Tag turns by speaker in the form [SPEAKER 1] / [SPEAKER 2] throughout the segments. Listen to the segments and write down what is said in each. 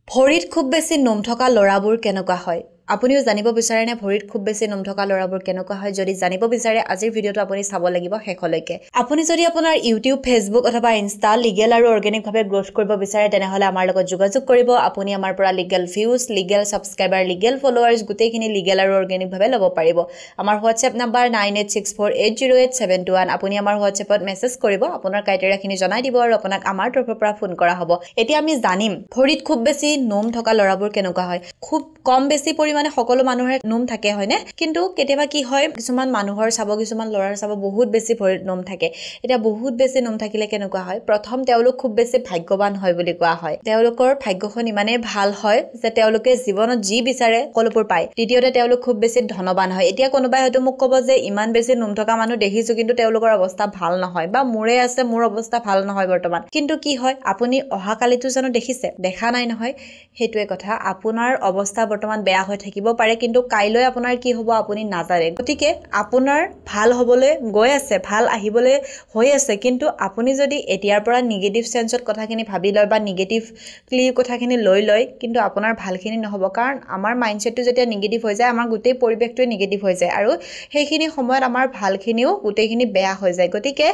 [SPEAKER 1] ভৰিত খুব বেছি নোম থকা ল'ৰাবোৰ কেনেকুৱা হয় আপুনিও জানিব বিচাৰেনে ভৰিত খুব বেছি নোম থকা ল'ৰাবোৰ কেনেকুৱা হয় যদি জানিব বিচাৰে আজিৰ ভিডিঅ'টো আপুনি চাব লাগিব শেষলৈকে আপুনি যদি আপোনাৰ ইউটিউব ফেচবুক অথবা ইনষ্টা লিগেল আৰু অৰ্গেনিকভাৱে গ্ৰ'থ কৰিব বিচাৰে তেনেহ'লে আমাৰ লগত যোগাযোগ কৰিব আপুনি আমাৰ পৰা legal views legal subscriber legal followers গোটেইখিনি লিগেল আৰু অৰ্গেনিকভাৱে ল'ব পাৰিব আমাৰ হোৱাটছএপ নাম্বাৰ 9864808721 আপুনি আমাৰ হোৱাটছএপত মেছেজ কৰিব আপোনাৰ ক্ৰাইটেৰিয়াখিনি জনাই দিব আৰু আপোনাক আমাৰ তৰফৰ পৰা ফোন কৰা হ'ব এতিয়া আমি জানিম ভৰিত খুব বেছি নোম থকা ল'ৰাবোৰ কেনেকুৱা হয় খুব কম বেছি পৰিমাণে সকলো মানুহৰ নোম থাকে হয়নে কিন্তু কেতিয়াবা কি হয় কিছুমান মানুহৰ চাব কিছুমান ল'ৰাৰ চাব বহুত বেছি ভৰিত নোম থাকে এতিয়া বহুত বেছি নোম থাকিলে কেনেকুৱা হয় প্ৰথম তেওঁলোক খুব বেছি ভাগ্যৱান হয় বুলি কোৱা হয় তেওঁলোকৰ ভাগ্যখন ইমানেই ভাল হয় যে তেওঁলোকে জীৱনত যি বিচাৰে সকলোবোৰ পায় দ্বিতীয়তে তেওঁলোক খুব বেছি ধনবান হয় এতিয়া কোনোবাই হয়তো মোক ক'ব যে ইমান বেছি নোম থকা মানুহ দেখিছো কিন্তু তেওঁলোকৰ অৱস্থা ভাল নহয় বা মোৰে আছে মোৰ অৱস্থা ভাল নহয় বৰ্তমান কিন্তু কি হয় আপুনি অহাকালিতো জানো দেখিছে দেখা নাই নহয় হেতুৱে কথা আপোনাৰ অৱস্থা বৰ্তমান বেয়া হৈ থাকিব পাৰে কিন্তু কাইলৈ আপোনাৰ কি হ'ব আপুনি নাজানে গতিকে আপোনাৰ ভাল হ'বলৈ গৈ আছে ভাল আহিবলৈ হৈ আছে কিন্তু আপুনি যদি এতিয়াৰ পৰা নিগেটিভ সেন্সত কথাখিনি ভাবি লয় বা নিগেটিভলি কথাখিনি লৈ লয় কিন্তু আপোনাৰ ভালখিনি নহ'ব কাৰণ আমাৰ মাইন্ডসেটটো যেতিয়া নিগেটিভ হৈ যায় আমাৰ গোটেই পৰিৱেশটোৱে নিগেটিভ হৈ যায় আৰু সেইখিনি সময়ত আমাৰ ভালখিনিও গোটেইখিনি বেয়া হৈ যায় গতিকে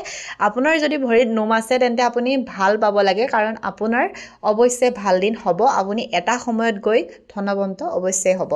[SPEAKER 1] আপোনাৰ যদি ভৰিত নোম আছে তেন্তে আপুনি ভাল পাব লাগে কাৰণ আপোনাৰ অৱশ্যে ভাল দিন হ'ব আপুনি এটা সময়ত গৈ ধনৱন্ত অৱশ্যে হ'ব